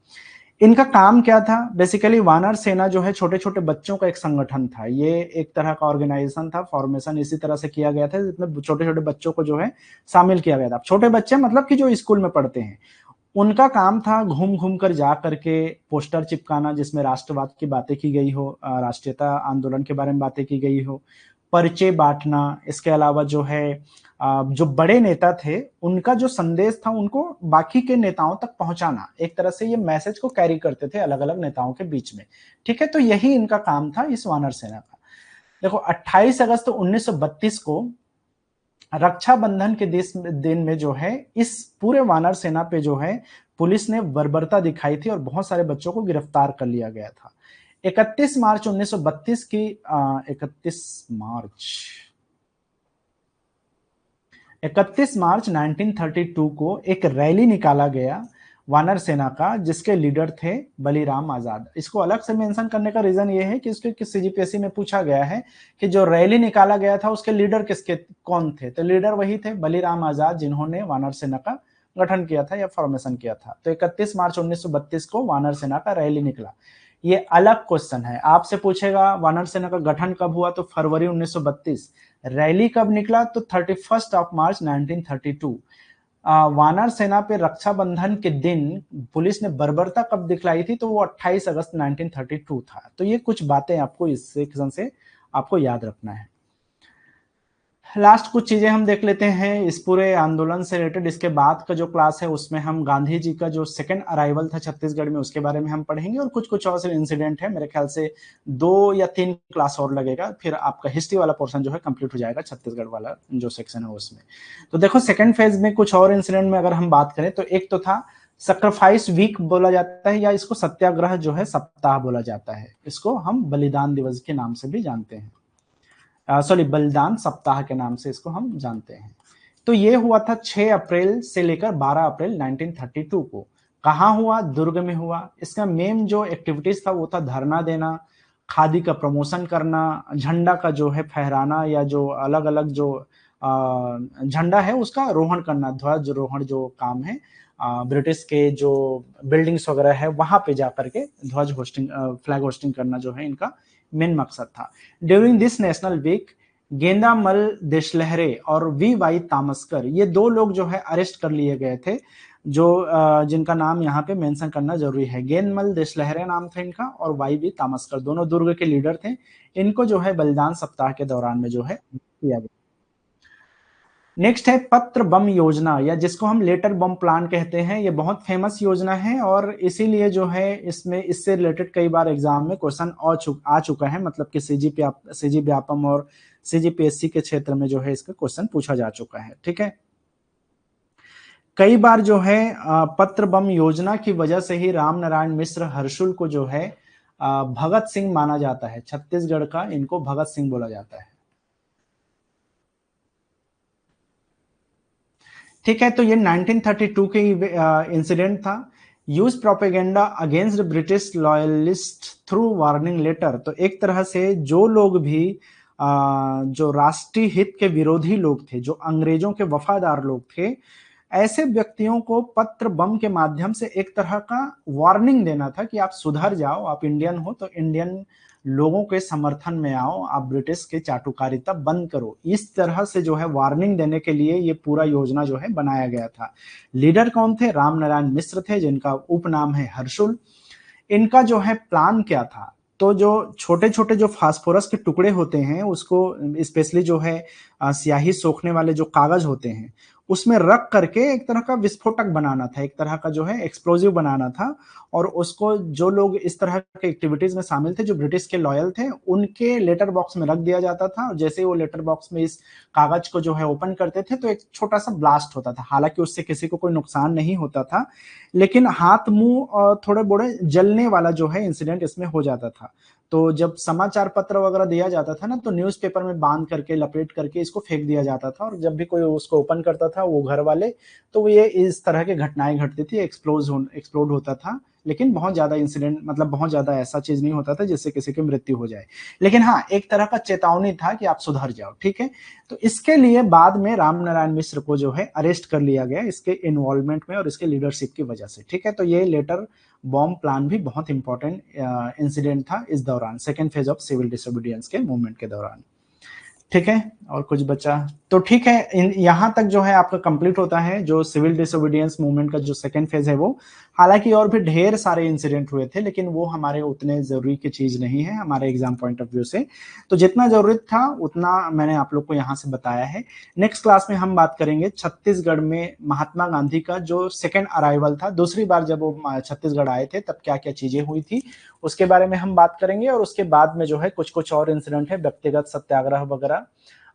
इनका काम क्या था? बेसिकली वानर सेना जो है छोटे छोटे बच्चों का एक संगठन था, ये एक तरह का ऑर्गेनाइजेशन था। फॉर्मेशन इसी तरह से किया गया था जिसमें छोटे छोटे बच्चों को जो है शामिल किया गया था। छोटे बच्चे मतलब कि जो स्कूल में पढ़ते हैं, उनका काम था घूम घूम कर जा करके पोस्टर चिपकाना जिसमें राष्ट्रवाद की बातें की गई हो, राष्ट्रीयता आंदोलन के बारे में बातें की गई हो, पर्चे बांटना। इसके अलावा जो है जो बड़े नेता थे उनका जो संदेश था उनको बाकी के नेताओं तक पहुंचाना, एक तरह से ये मैसेज को कैरी करते थे अलग अलग नेताओं के बीच में, ठीक है। तो यही इनका काम था इस वानर सेना का। देखो 28 अगस्त 1932 को रक्षाबंधन के दिन में जो है इस पूरे वानर सेना पे जो है पुलिस ने बर्बरता दिखाई थी और बहुत सारे बच्चों को गिरफ्तार कर लिया गया था। 31 मार्च 1932 की 31 मार्च 1932 को एक रैली निकाला गया वानर सेना का, जिसके लीडर थे बलीराम आजाद। इसको अलग से मेंशन करने का रीजन ये है कि इसके सीजीपीएससी में पूछा गया है कि जो रैली निकाला गया था उसके लीडर किसके कौन थे, तो लीडर वही थे बलीराम आजाद, जिन्होंने वानर सेना का गठन किया था या फॉर्मेशन किया था। तो 31 मार्च 1932 को वानर सेना का रैली निकला। ये अलग क्वेश्चन है, आपसे पूछेगा वानर सेना का गठन कब हुआ, तो फरवरी 1932। रैली कब निकला, तो 31 मार्च 1932। वानर सेना पे रक्षाबंधन के दिन पुलिस ने बर्बरता कब दिखलाई थी, तो वो 28 अगस्त 1932 था। तो ये कुछ बातें आपको इस सेक्शन से आपको याद रखना है। लास्ट कुछ चीजें हम देख लेते हैं इस पूरे आंदोलन से रिलेटेड। इसके बाद का जो क्लास है उसमें हम गांधी जी का जो सेकंड अराइवल था छत्तीसगढ़ में उसके बारे में हम पढ़ेंगे, और कुछ कुछ और से इंसिडेंट है। मेरे ख्याल से 2 या 3 क्लास और लगेगा, फिर आपका हिस्ट्री वाला पोर्शन जो है कंप्लीट हो जाएगा, छत्तीसगढ़ वाला जो सेक्शन है उसमें। तो देखो सेकंड फेज में कुछ और इंसिडेंट में अगर हम बात करें तो एक तो था सैक्रिफाइस वीक बोला जाता है, या इसको सत्याग्रह जो है सप्ताह बोला जाता है। इसको हम बलिदान दिवस के नाम से भी जानते हैं, सॉरी बलिदान सप्ताह के नाम से इसको हम जानते हैं। तो ये हुआ था 6 अप्रैल से लेकर 12 अप्रैल 1932 को। कहाँ हुआ, दुर्ग में हुआ। इसका मेन जो एक्टिविटीज था वो था धरना देना, खादी का प्रमोशन करना, झंडा का जो है फहराना, या जो अलग अलग जो झंडा है उसका रोहण करना, ध्वज रोहण जो काम है ब्रिटिश के जो बिल्डिंग्स वगैरह है वहां पे जाकर के ध्वज होस्टिंग, फ्लैग होस्टिंग करना जो है इनका मेन मकसद था। During this national week Gendamal Deshlahre और वी वाई तामस्कर, ये 2 लोग जो है अरेस्ट कर लिए गए थे, जो जिनका नाम यहाँ पे मेंशन करना जरूरी है। गेंदमल देशलहरे नाम था इनका, और वाई वी तामस्कर, दोनों दुर्ग के लीडर थे। इनको जो है बलिदान सप्ताह के दौरान में जो है किया गया। नेक्स्ट है पत्र बम योजना, या जिसको हम लेटर बम प्लान कहते हैं। ये बहुत फेमस योजना है, और इसीलिए जो है इसमें इससे रिलेटेड कई बार एग्जाम में क्वेश्चन आ चुका है, मतलब कि सीजी व्यापम और सीजीपीएससी के क्षेत्र में जो है इसका क्वेश्चन पूछा जा चुका है। ठीक है, कई बार जो है पत्र बम योजना की वजह से ही राम नारायण मिश्र हर्षुल को जो है भगत सिंह माना जाता है। छत्तीसगढ़ का इनको भगत सिंह बोला जाता है। ठीक है, तो ये 1932 के इंसिडेंट था। Use propaganda against British loyalist through warning letter. तो एक तरह से जो लोग भी जो राष्ट्रीय हित के विरोधी लोग थे, जो अंग्रेजों के वफादार लोग थे, ऐसे व्यक्तियों को पत्र बम के माध्यम से एक तरह का वार्निंग देना था कि आप सुधर जाओ, आप इंडियन हो तो इंडियन लोगों के समर्थन में आओ, आप ब्रिटिश के चाटुकारिता बंद करो। इस तरह से जो है वार्निंग देने के लिए ये पूरा योजना जो है बनाया गया था। लीडर कौन थे, राम नारायण मिश्र थे, जिनका उपनाम है हर्षुल। इनका जो है प्लान क्या था, तो जो छोटे छोटे जो फास्फोरस के टुकड़े होते हैं उसको, स्पेशली जो है स्याही सोखने वाले जो कागज होते हैं उसमें रख करके एक तरह का विस्फोटक बनाना था, एक तरह का जो है एक्सप्लोजिव बनाना था। और उसको जो लोग इस तरह के एक्टिविटीज में शामिल थे, जो ब्रिटिश के लॉयल थे, उनके लेटर बॉक्स में रख दिया जाता था। और जैसे वो लेटर बॉक्स में इस कागज को जो है ओपन करते थे तो एक छोटा सा ब्लास्ट होता था। हालांकि उससे किसी को कोई नुकसान नहीं होता था, लेकिन हाथ मुंह और थोड़े बड़े जलने वाला जो है इंसिडेंट इसमें हो जाता था। तो जब समाचार पत्र वगैरह दिया जाता था ना, तो न्यूज़पेपर में बांध करके लपेट करके इसको फेंक दिया जाता था, और जब भी कोई उसको ओपन करता था वो घर वाले, तो ये इस तरह की घटनाएं घटती थी, एक्सप्लोड होता था। लेकिन बहुत ज्यादा इंसिडेंट, मतलब बहुत ज्यादा ऐसा चीज नहीं होता था जिससे किसी की मृत्यु हो जाए। लेकिन हाँ, एक तरह का चेतावनी था कि आप सुधर जाओ। ठीक है, तो इसके लिए बाद में राम नारायण मिश्र को जो है अरेस्ट कर लिया गया, इसके इन्वॉल्वमेंट में और इसके लीडरशिप की वजह से। ठीक है, तो ये लेटर बॉम्ब प्लान भी बहुत इंपॉर्टेंट इंसिडेंट था इस दौरान, second phase of civil disobedience के मूवमेंट के दौरान। ठीक है, और कुछ बचा तो ठीक है। यहाँ तक जो है आपका कंप्लीट होता है जो सिविल डिसोबीडियंस मूवमेंट का जो सेकंड फेज है वो। हालांकि और भी ढेर सारे इंसिडेंट हुए थे, लेकिन वो हमारे उतने जरूरी की चीज नहीं है हमारे एग्जाम पॉइंट ऑफ व्यू से। तो जितना जरूरत था उतना मैंने आप लोग को यहाँ से बताया है। नेक्स्ट क्लास में हम बात करेंगे छत्तीसगढ़ में महात्मा गांधी का जो सेकेंड अराइवल था, दूसरी बार जब वो छत्तीसगढ़ आए थे तब क्या क्या चीजें हुई थी उसके बारे में हम बात करेंगे। और उसके बाद में जो है कुछ कुछ और इंसिडेंट है, व्यक्तिगत सत्याग्रह वगैरह,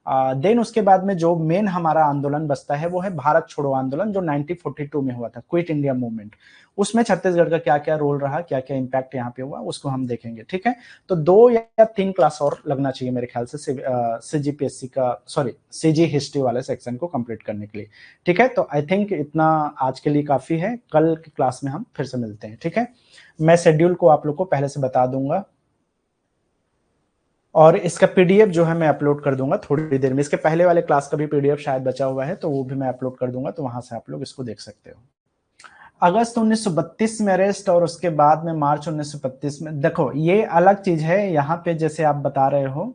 देन उसके बाद में जो मेन हमारा आंदोलन बचता है वो है भारत छोड़ो आंदोलन, जो 1942 में हुआ था, क्विट इंडिया मूवमेंट। उसमें छत्तीसगढ़ का क्या क्या रोल रहा, क्या क्या इम्पैक्ट यहाँ पे हुआ, उसको हम देखेंगे। ठीक है, तो 2 या 3 क्लास और लगना चाहिए मेरे ख्याल से सीजीपीएससी का, सॉरी सीजी हिस्ट्री वाले सेक्शन को कंप्लीट करने के लिए। ठीक है, तो आई थिंक इतना आज के लिए काफी है, कल की क्लास में हम फिर से मिलते हैं। ठीक है, मैं शेड्यूल को आप लोग को पहले से बता दूंगा, और इसका पीडीएफ जो है मैं अपलोड कर दूंगा थोड़ी देर में। इसके पहले वाले क्लास का भी पीडीएफ शायद बचा हुआ है, तो वो भी मैं अपलोड कर दूंगा, तो वहां से आप लोग इसको देख सकते हो। अगस्त 1932 में अरेस्ट, और उसके बाद में मार्च 1932 में, देखो ये अलग चीज है यहाँ पे, जैसे आप बता रहे हो,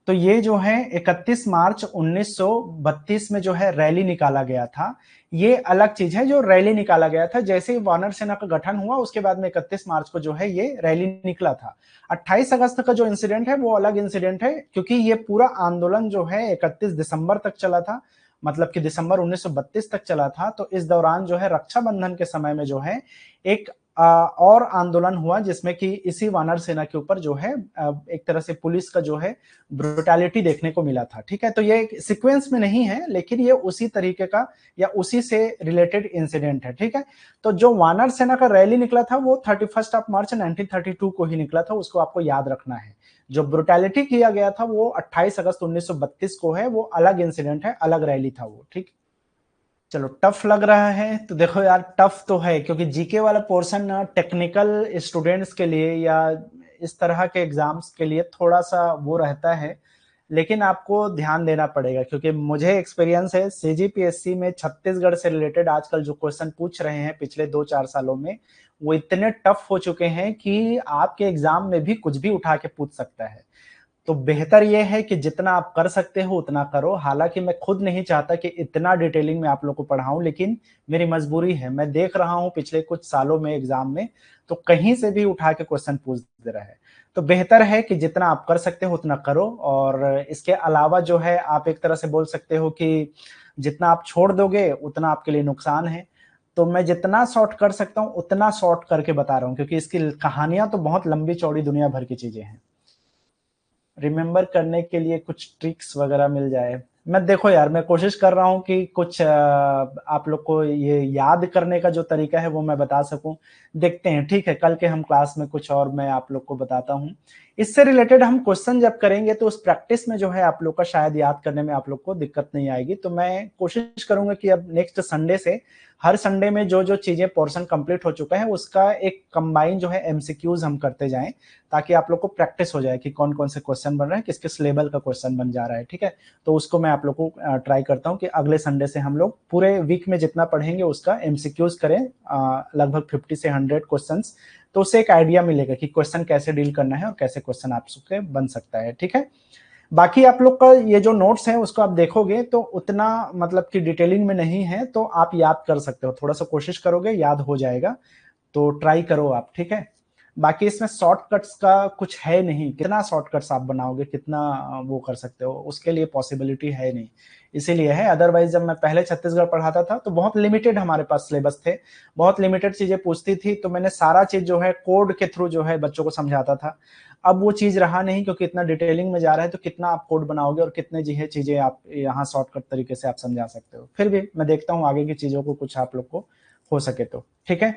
तो ये जो है 31 मार्च 1932 में जो है रैली निकाला गया था, ये अलग चीज है। जो रैली निकाला गया था, जैसे ही वानर सेना का गठन हुआ उसके बाद में 31 मार्च को जो है ये रैली निकला था। 28 अगस्त का जो इंसिडेंट है वो अलग इंसिडेंट है, क्योंकि ये पूरा आंदोलन जो है 31 दिसंबर तक चला था, मतलब कि दिसंबर 1932 तक चला था। तो इस दौरान जो है रक्षाबंधन के समय में जो है एक और आंदोलन हुआ, जिसमें कि इसी वानर सेना के ऊपर जो है एक तरह से पुलिस का जो है ब्रुटैलिटी देखने को मिला था। ठीक है, तो ये सीक्वेंस में नहीं है, लेकिन ये उसी तरीके का या उसी से रिलेटेड इंसिडेंट है। ठीक है, तो जो वानर सेना का रैली निकला था वो 31 ऑफ मार्च 1932 को ही निकला था, उसको आपको याद रखना है। जो ब्रुटैलिटी किया गया था वो 28 अगस्त 1932 को है, वो अलग इंसिडेंट है, अलग रैली था वो। ठीक, चलो टफ लग रहा है तो देखो यार, टफ तो है, क्योंकि जीके वाला पोर्शन ना टेक्निकल स्टूडेंट्स के लिए या इस तरह के एग्जाम्स के लिए थोड़ा सा वो रहता है, लेकिन आपको ध्यान देना पड़ेगा, क्योंकि मुझे एक्सपीरियंस है सीजीपीएससी में छत्तीसगढ़ से रिलेटेड आजकल जो क्वेश्चन पूछ रहे हैं पिछले 2-4 सालों में, वो इतने टफ हो चुके हैं कि आपके एग्जाम में भी कुछ भी उठा के पूछ सकता है। तो बेहतर यह है कि जितना आप कर सकते हो उतना करो। हालांकि मैं खुद नहीं चाहता कि इतना डिटेलिंग में आप लोग को पढ़ाऊं, लेकिन मेरी मजबूरी है, मैं देख रहा हूं पिछले कुछ सालों में एग्जाम में तो कहीं से भी उठा के क्वेश्चन पूछ दे रहा है। तो बेहतर है कि जितना आप कर सकते हो उतना करो, और इसके अलावा जो है आप एक तरह से बोल सकते हो कि जितना आप छोड़ दोगे उतना आपके लिए नुकसान है। तो मैं जितना शॉर्ट कर सकता हूं उतना शॉर्ट करके बता रहा हूं, क्योंकि इसकी कहानियां तो बहुत लंबी चौड़ी दुनिया भर की चीजें हैं। रिमेम्बर करने के लिए कुछ ट्रिक्स वगैरह मिल जाए। मैं देखो यार, मैं कोशिश कर रहा हूँ कि कुछ आप लोग को ये याद करने का जो तरीका है वो मैं बता सकूं। देखते हैं, ठीक है, कल के हम क्लास में कुछ और मैं आप लोग को बताता हूँ। इससे रिलेटेड हम क्वेश्चन जब करेंगे तो उस प्रैक्टिस में जो है आप लोग का शायद याद करने में आप लोग को दिक्कत नहीं आएगी। तो मैं कोशिश करूंगा कि अब नेक्स्ट संडे से, हर संडे में जो जो चीजें पोर्शन कंप्लीट हो चुका है उसका एक कंबाइन जो है एमसीक्यूज हम करते जाएं, ताकि आप लोग को प्रैक्टिस हो जाए कि कौन कौन से क्वेश्चन बन रहे हैं, किस किस लेवल का क्वेश्चन बन जा रहा है। ठीक है, तो उसको मैं आप लोग को ट्राई करता हूँ कि अगले संडे से हम लोग पूरे वीक में जितना पढ़ेंगे उसका एमसीक्यूज करें, लगभग 50 से 100 क्वेश्चन। तो उससे एक आइडिया मिलेगा कि क्वेश्चन कैसे डील करना है और कैसे क्वेश्चन आपके बन सकता है। ठीक है, बाकी आप लोग का ये जो नोट्स है उसको आप देखोगे तो उतना मतलब कि डिटेलिंग में नहीं है, तो आप याद कर सकते हो, थोड़ा सा कोशिश करोगे याद हो जाएगा, तो ट्राई करो आप। ठीक है, बाकी इसमें शॉर्टकट्स का कुछ है नहीं, कितना शॉर्टकट्स आप बनाओगे, कितना वो कर सकते हो, उसके लिए पॉसिबिलिटी है नहीं, इसीलिए है। अदरवाइज जब मैं पहले छत्तीसगढ़ पढ़ाता था तो बहुत लिमिटेड हमारे पास सिलेबस थे, बहुत लिमिटेड चीजें पूछती थी, तो मैंने सारा चीज जो है कोड के थ्रू जो है बच्चों को समझाता था। अब वो चीज रहा नहीं, क्योंकि इतना डिटेलिंग में जा रहा है, तो कितना आप कोड बनाओगे और कितने जी है चीजें आप यहाँ शॉर्टकट तरीके से आप समझा सकते हो। फिर भी मैं देखता हूँ आगे की चीजों को कुछ आप लोग को हो सके तो। ठीक है,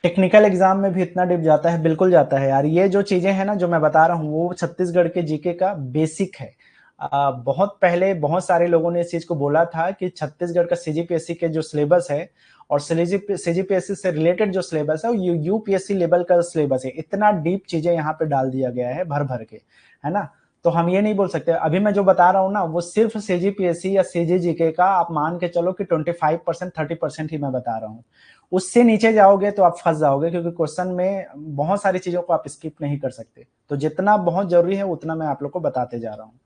टेक्निकल एग्जाम में भी इतना डिप जाता है, बिल्कुल जाता है यार। ये जो चीजें हैं ना जो मैं बता रहा हूँ वो छत्तीसगढ़ के जीके का बेसिक है। बहुत पहले बहुत सारे लोगों ने इस चीज को बोला था कि छत्तीसगढ़ का सीजीपीएससी के जो सिलेबस है और सीजीपीएससी से रिलेटेड जो सिलेबस है वो यूपीएससी लेवल का सिलेबस है। इतना डीप चीजें यहाँ पे डाल दिया गया है भर भर के, है ना। तो हम ये नहीं बोल सकते, अभी मैं जो बता रहा हूँ ना वो सिर्फ सीजीपीएससी या सीजीजीके का आप मान के चलो कि 25% 30% ही मैं बता रहा हूँ। उससे नीचे जाओगे तो आप फंस जाओगे, क्योंकि क्वेश्चन में बहुत सारी चीजों को आप स्किप नहीं कर सकते। तो जितना बहुत जरूरी है उतना मैं आप लोग को बताते जा रहा हूँ।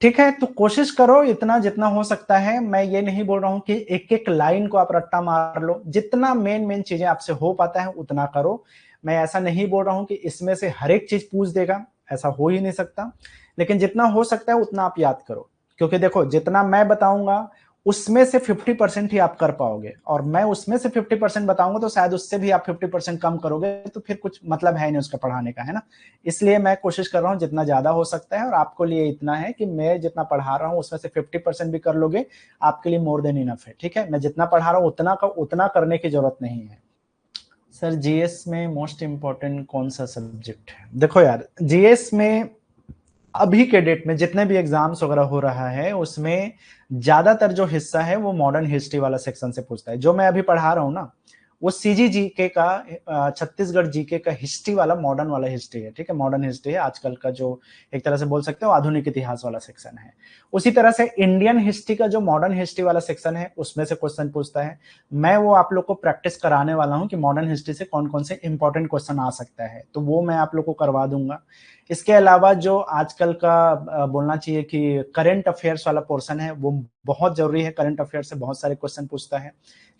ठीक है, तो कोशिश करो इतना जितना हो सकता है। मैं ये नहीं बोल रहा हूँ कि एक एक लाइन को आप रट्टा मार लो, जितना मेन मेन चीजें आपसे हो पाता है उतना करो। मैं ऐसा नहीं बोल रहा हूँ कि इसमें से हर एक चीज पूछ देगा, ऐसा हो ही नहीं सकता, लेकिन जितना हो सकता है उतना आप याद करो। क्योंकि देखो जितना मैं बताऊंगा उसमें से 50% ही आप कर पाओगे, और मैं उसमें से 50% बताऊंगा तो शायद उससे भी आप 50% कम करोगे, तो फिर कुछ मतलब है नहीं उसका पढ़ाने का, है ना। इसलिए मैं कोशिश कर रहा हूँ जितना ज्यादा हो सकता है, और आपको लिए इतना है कि मैं जितना पढ़ा रहा हूँ उसमें से 50% भी कर लोगे, आपके लिए मोर देन इनफ है। ठीक है, मैं जितना पढ़ा रहा हूँ उतना का उतना करने की जरूरत नहीं है। सर जीएस में मोस्ट इम्पोर्टेंट कौन सा सब्जेक्ट है? देखो यार, जीएस में अभी के डेट में जितने भी एग्जाम्स वगैरह हो रहा है उसमें ज्यादातर जो हिस्सा है वो मॉडर्न हिस्ट्री वाला सेक्शन से पूछता है। जो मैं अभी पढ़ा रहा हूँ ना, वो सीजी जीके का, छत्तीसगढ़ जीके का हिस्ट्री वाला, मॉडर्न वाला हिस्ट्री है। ठीक है, मॉडर्न हिस्ट्री है आजकल का, जो एक तरह से बोल सकते हो आधुनिक इतिहास वाला सेक्शन है। उसी तरह से इंडियन हिस्ट्री का जो मॉडर्न हिस्ट्री वाला सेक्शन है उसमें से क्वेश्चन पूछता है। मैं वो आप लोग को प्रैक्टिस कराने वाला हूँ कि मॉडर्न हिस्ट्री से कौन कौन से इंपॉर्टेंट क्वेश्चन आ सकता है, तो वो मैं आप लोग को करवा दूंगा। इसके अलावा जो आजकल का बोलना चाहिए कि करंट अफेयर्स वाला पोर्शन है वो बहुत जरूरी है। करंट अफेयर से बहुत सारे क्वेश्चन पूछता है।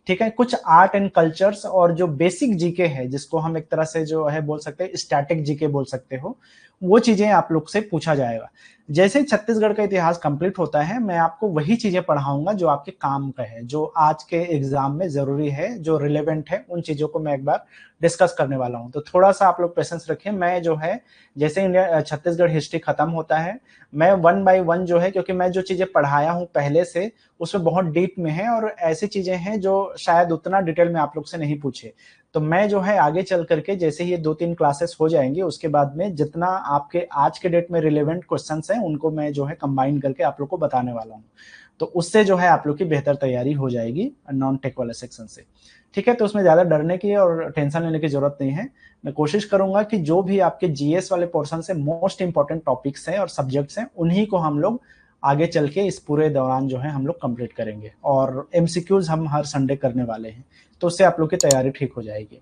ठीक है, कुछ आर्ट एंड कल्चर्स और जो बेसिक जीके है, जिसको हम एक तरह से जो है बोल सकते हैं स्टैटिक जीके बोल सकते हो, वो चीजें आप लोग से पूछा जाएगा। जैसे ही छत्तीसगढ़ का इतिहास कंप्लीट होता है, मैं आपको वही चीजें पढ़ाऊंगा जो आपके काम का है, जो आज के एग्जाम में जरूरी है, जो रिलेवेंट है, उन चीजों को मैं एक बार डिस्कस करने वाला हूं। तो थोड़ा सा आप लोग पेशेंस रखिए। मैं जो है जैसे इंडिया छत्तीसगढ़ हिस्ट्री खत्म होता है, मैं वन बाय वन जो है, क्योंकि मैं जो चीजें पढ़ाया हूं पहले से उसमें बहुत डीप में है, और ऐसी चीजें हैं जो शायद उतना डिटेल में आप लोग से नहीं पूछे। तो मैं जो है आगे चल करके जैसे ही ये 2-3 क्लासेस हो जाएंगी उसके बाद में जितना आपके आज के डेट में रिलेवेंट क्वेश्चंस हैं उनको मैं जो है कंबाइन करके आप लोग को बताने वाला हूँ। तो उससे जो है आप लोग की बेहतर तैयारी हो जाएगी नॉन टेक वाले सेक्शन से। ठीक है, तो उसमें ज्यादा डरने की और टेंशन लेने की जरूरत नहीं है। मैं कोशिश करूंगा कि जो भी आपके जीएस वाले पोर्शन से मोस्ट इंपॉर्टेंट टॉपिक्स हैं और सब्जेक्ट्स हैं उन्हीं को हम लोग आगे चल के इस पूरे दौरान जो है हम लोग कंप्लीट करेंगे, और एमसीक्यूज हम हर संडे करने वाले हैं, तो उससे आप लोग की तैयारी ठीक हो जाएगी।